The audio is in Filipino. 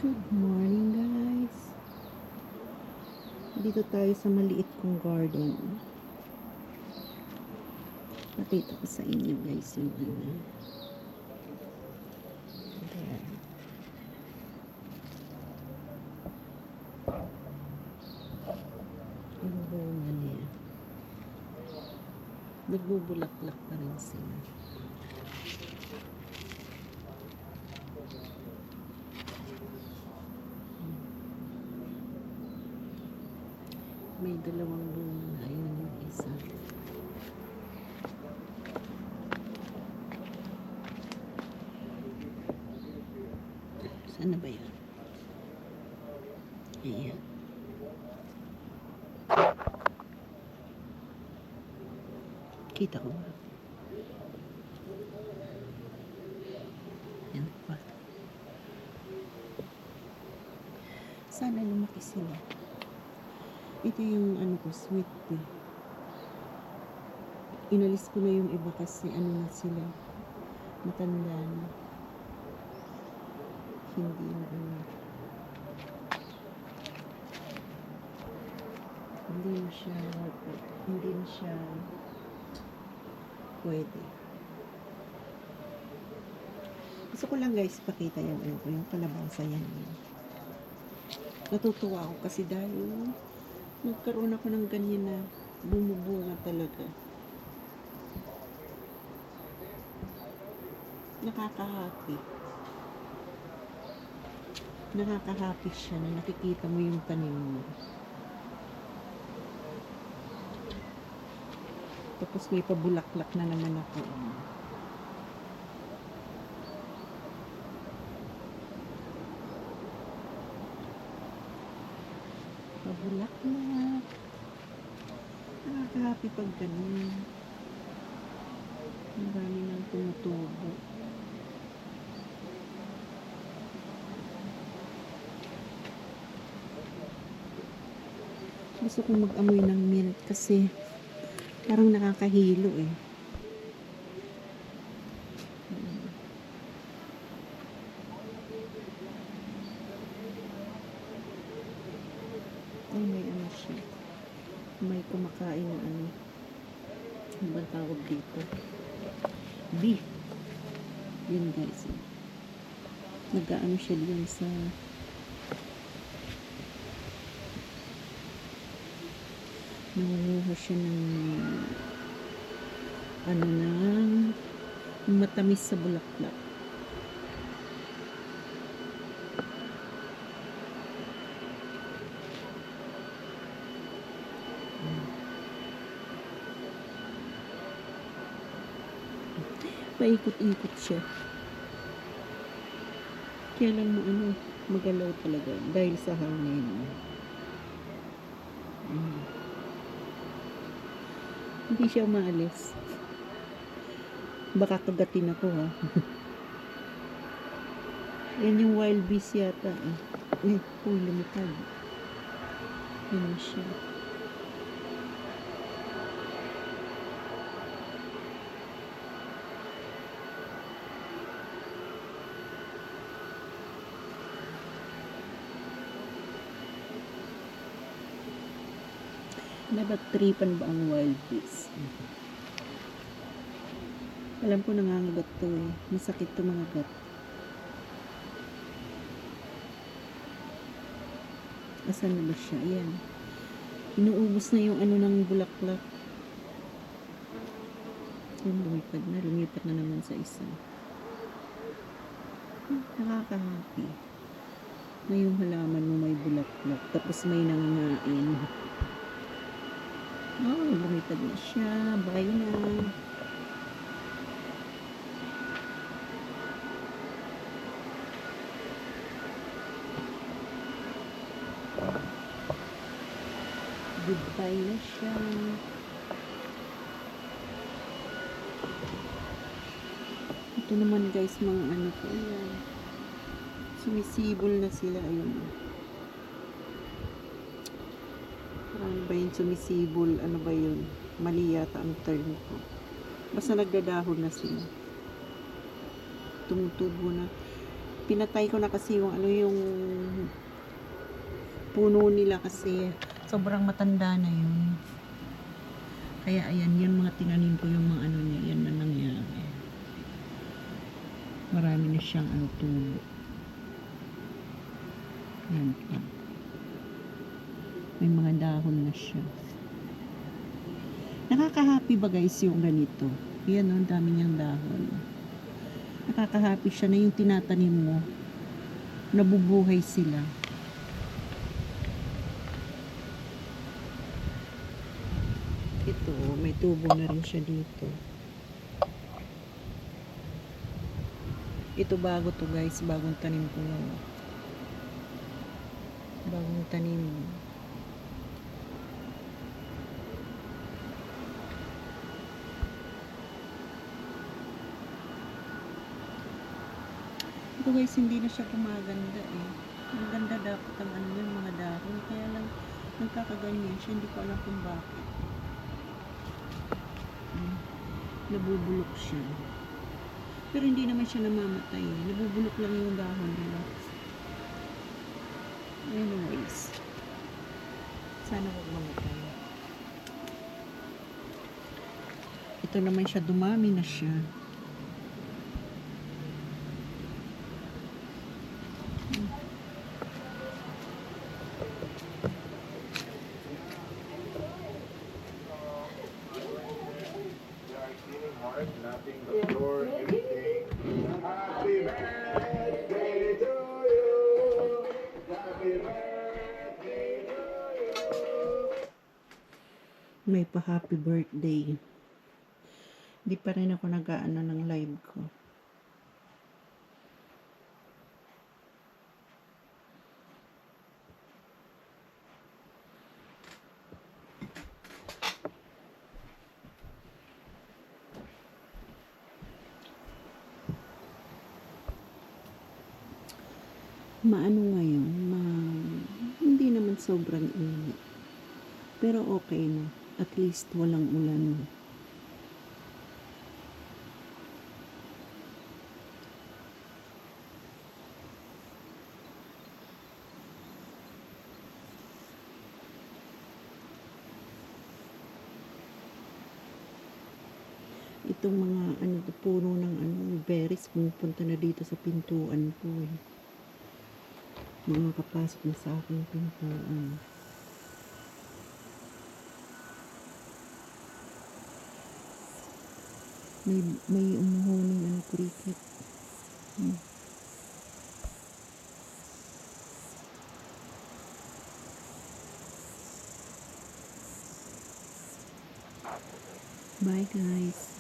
Good morning, guys. Dito tayo sa maliit kong garden. Pakita ko sa inyo, guys, yung ano. Ayan. Yung bunga niya. Nagbubulaklak pa rin sila. May dalawang bunga na. Ayun yung isa. Saan na ba yan? Ayan. Kita ko ba? Yan pa. Sana lumaki sila. Ito yung ano ko, sweet tea. Inalis ko na yung iba kasi ano na sila. Matanda na. Hindi na ano. Hindi na siya pwede. Gusto ko lang guys pakita yung ano ko, yung kalabasa yan. Natutuwa ako kasi dahil nagkaroon ako ng ganyan na bumubunga talaga. Nakaka-happy. Nakaka-happy siya na nakikita mo yung tanim mo. Tapos may pabulaklak na naman ako. Pabulaklak. Nakaka-happy pag ganun. Ang dami nang tumutubo. Gusto kong mag-amoy ng mint kasi parang nakakahilo eh. Ay, may ano siya. May kumakain na ano. Ano ba tawag dito? Beef. Yun guys. Nag-aano siya dun sa nangunguha siya ng ano ng matamis sa bulaklak. Paikot-ikot siya. Kaya lang mo ano, magalaw talaga dahil sa hangin. Hindi siya umaalis. Baka kagatin ako ha. Yan yung wild bees yata eh. Uy, lumipad. Yan siya. Nabatripan ba ang wild bees? Alam ko nangangagat to eh. Masakit to mga gat. Asan na ba siya? Ayan. Inuubos na yung ano ng bulaklak. Ayan, lumipat na naman sa isa. Nakaka-happy. Na yung halaman mo may bulaklak. Tapos may nangangain. Oh, lumipad na siya. Bye na. Goodbye na siya. Ito naman guys, mga ano ko. Ayan. Sumisibol na sila. Ayun. Ano ba yun sumisibol? Ano ba yun? Mali yata ang term ko. Basta nagdadahon na sila. Tumutubo na. Pinatay ko na kasi yung ano yung puno nila kasi sobrang matanda na yun. Kaya ayan, yan mga tinanim ko yung mga ano niya, yan na nangyari. Marami na siyang ano tubo. Yan pa. May mga dahon na siya. Nakaka-happy ba guys yung ganito? Yan o, ang dami niyang dahon. Nakaka-happy siya na yung tinatanim mo. Nabubuhay sila. Ito, may tubo na rin siya dito. Ito bago to guys, bagong tanim ko yan. Bagong tanim. Ito guys, hindi na siya gumaganda eh. Ang ganda dapat ang ano yung mga dahon. Kaya lang, nagkakaganyan siya. Hindi ko alam kung bakit. Nabubulok siya. Pero hindi naman siya namamatay eh. Nabubulok lang yung dahon nila. Anyways. Sana huwag mamatay. Ito naman siya, dumami na siya. Nothing but your everything. Happy birthday to you. Happy birthday to you. May pa happy birthday. Di pa rin ako nag-aano ng live ko. Maano ngayon, hindi naman sobrang init. Pero okay na. At least walang ulan. Itong mga ano, puno ng ano, berries pumupunta na dito sa pintuan ko eh. Mga kapasok na sa aking pintuan. May umuhuning ano, cricket. Bye guys.